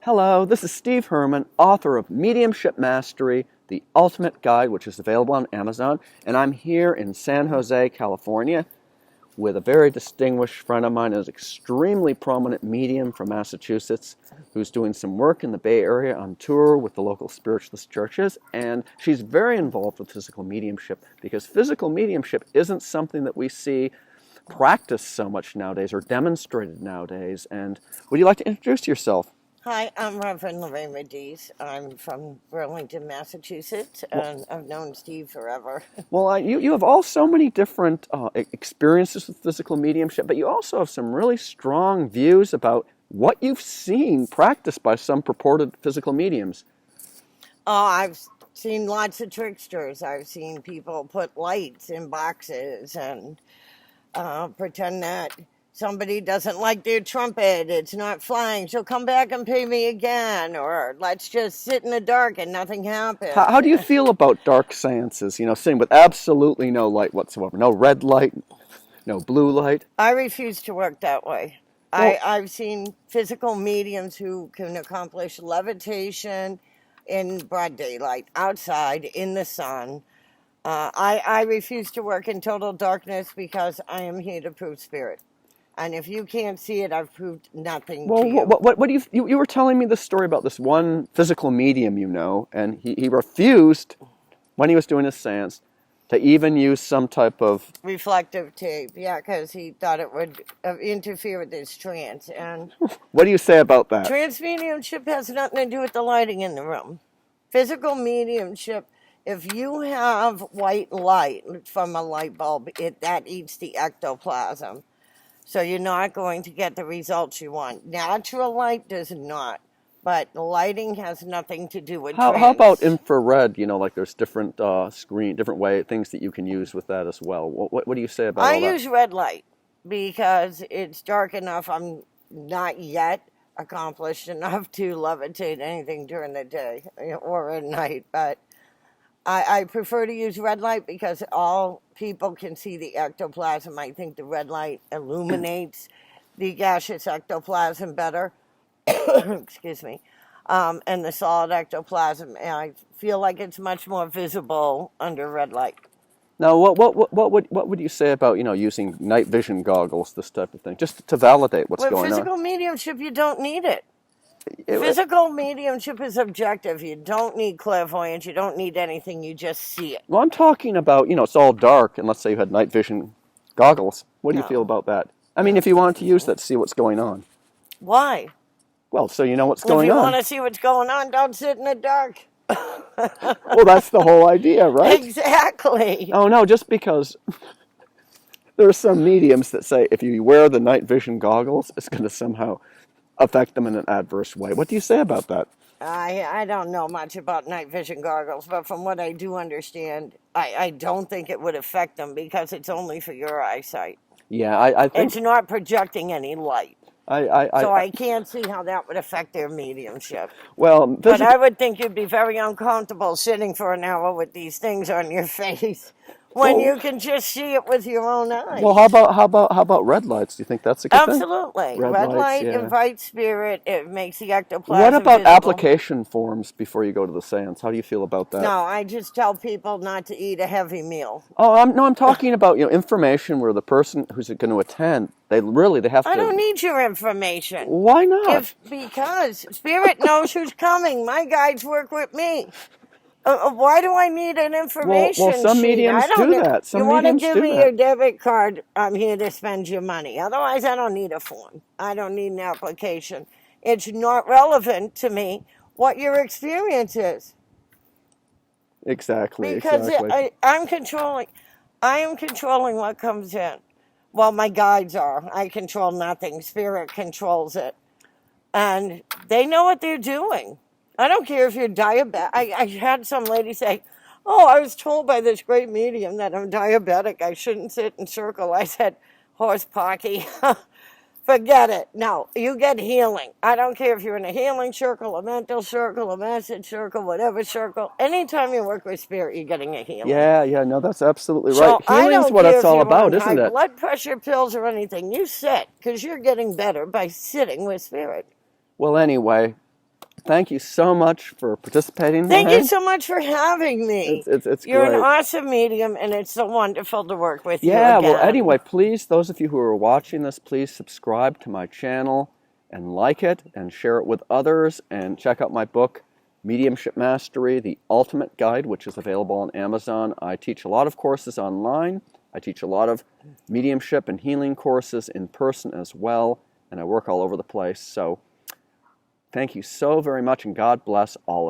Hello, this is Steve Herman, author of Mediumship Mastery, the Ultimate Guide, which is available on Amazon, and I'm here in San Jose, California, with a very distinguished friend of mine, an extremely prominent medium from Massachusetts, who's doing some work in the Bay Area on tour with the local spiritualist churches, and she's very involved with physical mediumship, because physical mediumship isn't something that we see practiced so much nowadays or demonstrated nowadays. And would you like to introduce yourself? Hi, I'm Reverend Lorraine Mediz. I'm from Burlington, Massachusetts, and I've known Steve forever. Well, you have so many different experiences with physical mediumship, but you also have some really strong views about what you've seen practiced by some purported physical mediums. Oh, I've seen lots of tricksters. I've seen people put lights in boxes and pretend that somebody doesn't like their trumpet, it's not flying, she'll come back and pay me again, or let's just sit in the dark and nothing happens. How do you feel about dark seances, sitting with absolutely no light whatsoever? No red light, no blue light? I refuse to work that way. Well, I've seen physical mediums who can accomplish levitation in broad daylight, outside, in the sun. I refuse to work in total darkness because I am here to prove spirit. And if you can't see it, I've proved nothing to you. What do you were telling me this story about this one physical medium, and he refused, when he was doing his seance, to even use some type of reflective tape, yeah, because he thought it would interfere with his trance. And what do you say about that? Trance mediumship has nothing to do with the lighting in the room. Physical mediumship, if you have white light from a light bulb, that eats the ectoplasm. So you're not going to get the results you want. Natural light does not. But lighting has nothing to do with trance. How about infrared? Like there's different different things that you can use with that as well. What do you say about all that? I use red light because it's dark enough. I'm not yet accomplished enough to levitate anything during the day or at night. But I prefer to use red light because all people can see the ectoplasm. I think the red light illuminates the gaseous ectoplasm better. Excuse me. And the solid ectoplasm. And I feel like it's much more visible under red light. Now, what would you say about using night vision goggles, this type of thing, just to validate what's going on? With physical mediumship, you don't need it. Physical mediumship is objective. You don't need clairvoyance. You don't need anything. You just see it. Well, I'm talking about, it's all dark, and let's say you had night vision goggles. What do you feel about that? I mean, if you wanted to use that to see what's going on. Why? Well, so you know what's going on. If you want to see what's going on, don't sit in the dark. Well, that's the whole idea, right? Exactly. Oh, no, just because there are some mediums that say if you wear the night vision goggles, it's going to somehow affect them in an adverse way. What do you say about that? I don't know much about night vision goggles, but from what I do understand, I don't think it would affect them because it's only for your eyesight. Yeah, I think... It's not projecting any light. So I can't see how that would affect their mediumship. Well, but I would think you'd be very uncomfortable sitting for an hour with these things on your face when you can just see it with your own eyes. Well, how about red lights? Do you think that's a good thing? Absolutely. Red light invites spirit. It makes the ectoplasm What about visible. Application forms before you go to the seance? How do you feel about that? No, I just tell people not to eat a heavy meal. Oh, I'm talking about information where the person who's going to attend, they have to... I don't need your information. Why not? Because spirit knows who's coming. My guides work with me. Why do I need an information Well, some mediums do that. You want to give me your debit card, I'm here to spend your money. Otherwise, I don't need a form. I don't need an application. It's not relevant to me what your experience is. Exactly. Because I am controlling what comes in. Well, my guides are. I control nothing. Spirit controls it. And they know what they're doing. I don't care if you're diabetic. I had some lady say, oh, I was told by this great medium that I'm diabetic. I shouldn't sit in circle. I said, horse pocky. Forget it. No, you get healing. I don't care if you're in a healing circle, a mental circle, a message circle, whatever circle. Anytime you work with spirit, you're getting a healing. Yeah, no, that's absolutely right. Healing is what it's all about, isn't it? Blood pressure pills or anything. You sit, because you're getting better by sitting with spirit. Well, anyway, thank you so much for participating Thank today. you so much for having me. It's You're great. an awesome medium, and it's so wonderful to work with you Yeah, again. well, anyway, please, those of you who are watching this, please subscribe to my channel and like it and share it with others, and check out my book, Mediumship Mastery, The Ultimate Guide, which is available on Amazon. I teach a lot of courses online. I teach a lot of mediumship and healing courses in person as well, and I work all over the place. So thank you so very much, and God bless all of you.